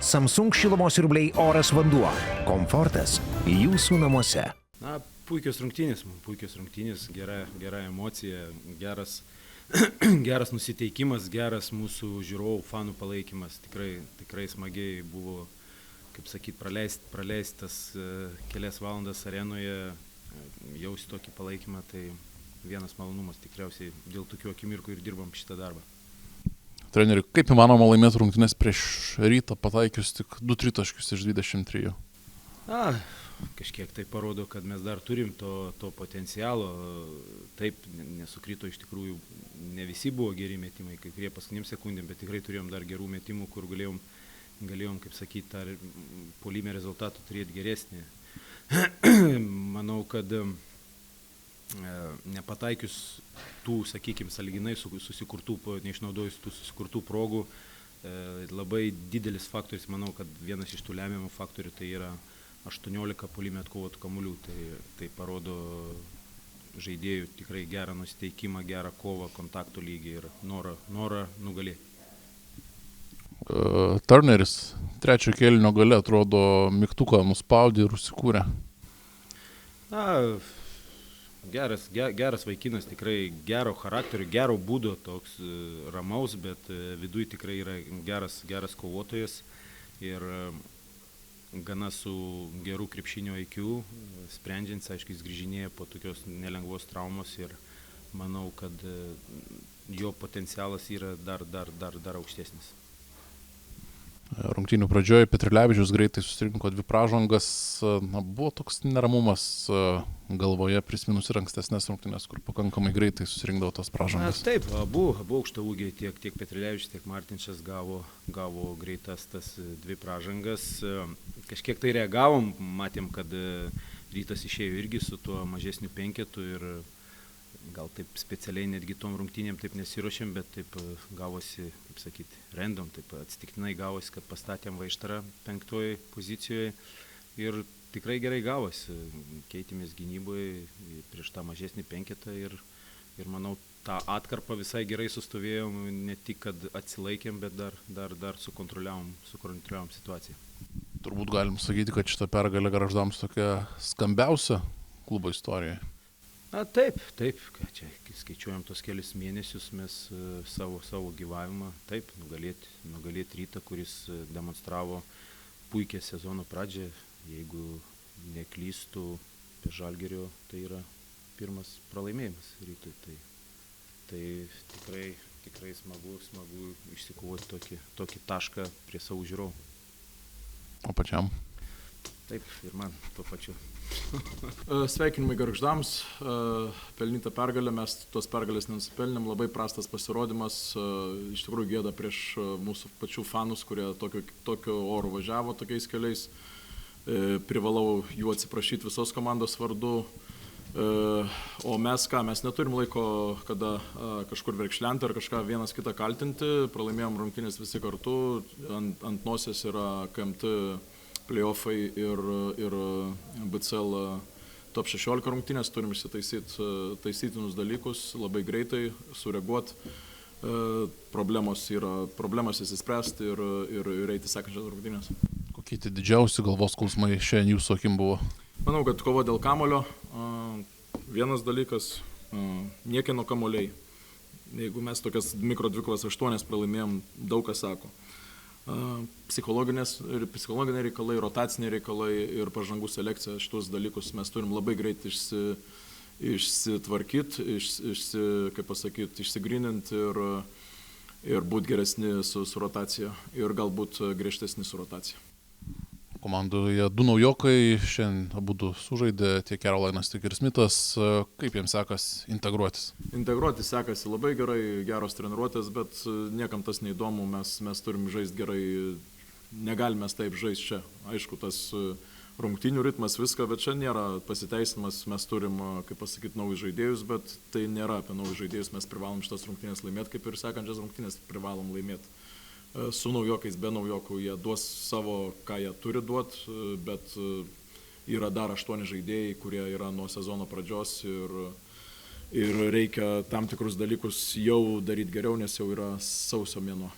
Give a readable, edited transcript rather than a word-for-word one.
Samsung šilumos siurbliai Oras vanduo. Komfortas jūsų namuose. Na, puikios rungtynės, gera emocija, geras nusiteikimas, geras mūsų žiūrovų, fanų palaikymas. Tikrai smagiai buvo, kaip sakyt, praleistas kelias valandas arenoje, jausti tokį palaikymą, tai vienas malonumas tikriausiai dėl tokių akimirkų ir dirbam šitą darbą. Treneri, kaip įmanoma laimėti rungtynes prieš Rytą pataikius tik 2 tritaškius iš 23? Kažkiek tai parodo, kad mes dar turim to potencialo. Taip, nesukrito iš tikrųjų, ne visi buvo geri metimai, kai kurie paskutiniam sekundėm, bet tikrai turėjom dar gerų metimų, kur galėjom, kaip sakyti, ar puolime rezultatų turėti geresnį. Manau, kad nepataikius tų, sakykime, sąlyginai susikurtų, neišnaudojus tų susikurtų progų, labai didelis faktorius, manau, kad vienas iš tų lemiamų faktorių tai yra 18 puolime atkovotų kamuolių. Tai parodo žaidėjų tikrai gerą nusiteikimą, gerą kovą, kontakto lygį ir norą nugalėti. Turneris trečio kėlinio gale atrodo mygtuką nuspaudė ir užsikūrė. Geras vaikinas, tikrai gero charakterio, gero būdo, toks ramaus, bet viduj tikrai yra geras kovotojas ir gana su geru krepšinio IQ, sprendžiant, aiškiai, jis grįžinėja po tokios nelengvos traumos ir manau, kad jo potencialas yra dar aukštesnis. Rungtynių pradžioje Petrilevičius greitai susirinko 2 pražangas. Buvo toks neramumas galvoje prisiminus ir ankstesnės rungtynės, kur pakankamai greitai susirinkdavo tas pražangas. Taip, abu aukštaūgiai, tiek Petrilevičius, tiek Martinšas gavo greitas tas 2 pražangas. Kažkiek tai reagavom, matėm, kad Rytas išėjo irgi su tuo mažesniu penketu ir gal taip specialiai netgi tom rungtynėm taip nesiruošėm, bet taip gavosi, kaip sakyti, random, taip atsitiktinai gavosi, kad pastatėm Vaištarą 5 pozicijoje ir tikrai gerai gavosi. Keitėmės gynyboje prieš tą mažesnį penketą ir manau, tą atkarpą visai gerai sustovėjom, ne tik, kad atsilaikėm, bet dar sukontroliavom situaciją. Turbūt galim sakyti, kad šitą pergalę Gargždams tokia skambiausia klubo istorijoje. Taip, čia skaičiuojam tos kelius mėnesius mes savo gyvavimą, taip, nugalėti Rytą, kuris demonstravo puikią sezono pradžią, jeigu neklystų prie Žalgirio, tai yra pirmas pralaimėjimas Rytui, tai tikrai smagu išsikovoti tokį tašką prie savo žiūrovų. O pačiam? Taip, ir man tuo pačiu. Sveikinimai Gargždams, pelnyta pergalė, mes tos pergalės nenusipelnėm, labai prastas pasirodymas, iš tikrųjų gėda prieš mūsų pačių fanus, kurie tokio oro važiavo tokiais keliais. Privalau jų atsiprašyti visos komandos vardu. O mes neturim laiko, kada kažkur verkšlenti ar kažką vienas kitą kaltinti, pralaimėjom rungtynės visi kartu, ant nosies yra KMT playoffai ir BCL top 16 rungtynės, turim išsitaisytinus dalykus, labai greitai sureaguoti, problemas įsispręsti ir eiti sekančias rungtynės. Kokie tie didžiausi galvos skausmai šiandien jūsų akim buvo? Manau, kad kova dėl kamulio, vienas dalykas, niekieno kamuoliai. Jeigu mes tokias mikro 2/8 pralaimėjom, daug kas sako. Psichologiniai reikalai, rotaciniai reikalai ir pažangų selekcija, šitus dalykus mes turim labai greit išsitvarkyti, išsigryninti ir būti geresni su rotacija ir galbūt griežtesni su rotacija. Komandoje 2 naujokai, šiandien abudu sužaidė, tiek Carolinas, tiek ir Smithas. Kaip jiems sekas integruotis? Integruotis sekasi labai gerai, geros treniruotės, bet niekam tas neįdomu, mes turim žaisti gerai, negalime taip žaisti čia. Aišku, tas rungtynių ritmas viską, bet čia nėra pasiteisimas, mes turim, kaip pasakyti, naujus žaidėjus, bet tai nėra apie naujus žaidėjus, mes privalom šitas rungtynės laimėti, kaip ir sekančias rungtynės privalom laimėti. Su naujokais, be naujokų, jie duos savo, ką jie turi duoti, bet yra dar 8 žaidėjai, kurie yra nuo sezono pradžios ir reikia tam tikrus dalykus jau daryti geriau, nes jau yra sausio mėnuo.